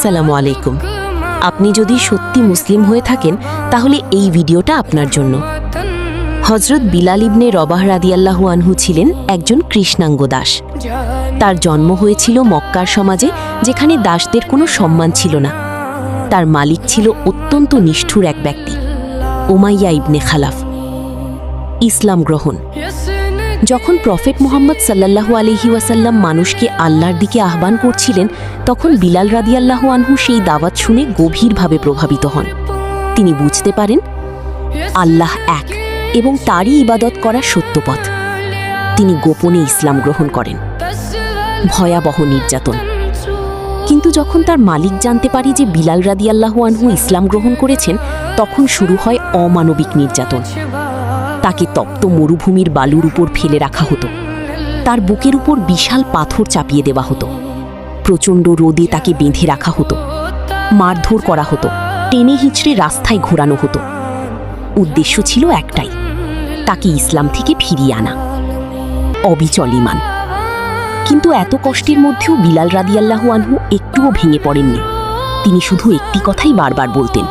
আসসালামু আলাইকুম। আপনি যদি সত্যি মুসলিম হয়ে থাকেন তাহলে এই ভিডিওটা আপনার জন্য। হযরত বিলাল ইবনে রবাহ রাদিয়াল্লাহু আনহু ছিলেন একজন কৃষ্ণাঙ্গ দাস। তার জন্ম হয়েছিল মক্কার সমাজে, যেখানে দাসদের কোনো সম্মান ছিল না। তার মালিক ছিল অত্যন্ত নিষ্ঠুর এক ব্যক্তি, উমাইয়া ইবনে খালাফ। ইসলাম গ্রহণ। যখন প্রফেট মুহাম্মদ সাল্লাল্লাহু আলাইহি ওয়াসাল্লাম মানুষকে আল্লাহর দিকে আহ্বান করছিলেন, তখন বিলাল রাদিয়াল্লাহু আনহু সেই দাওয়াত শুনে গভীরভাবে প্রভাবিত হন। তিনি বুঝতে পারেন আল্লাহ এক এবং তারই ইবাদত করা সত্য পথ। তিনি গোপনে ইসলাম গ্রহণ করেন। ভয়াবহ নির্যাতন। কিন্তু যখন তার মালিক জানতে পারে যে বিলাল রাদিয়াল্লাহু আনহু ইসলাম গ্রহণ করেছেন, তখন শুরু হয় অমানবিক নির্যাতন। তাকে তপ্ত মরুভূমির বালুর উপর ফেলে রাখা হতো। তার বুকের উপর বিশাল পাথর চাপিয়ে দেওয়া হতো। প্রচণ্ড রোদে তাকে বেঁধে রাখা হতো। মারধর করা হতো। টেনে হিঁচড়ে রাস্তায় ঘোরানো হতো। উদ্দেশ্য ছিল একটাই, তাকে ইসলাম থেকে ফিরিয়ে আনা। অবিচল ঈমান। কিন্তু এত কষ্টের মধ্যেও বিলাল রাদিয়াল্লাহু আনহু একটুও ভেঙে পড়েননি। তিনি শুধু একটি কথাই বারবার বলতেন,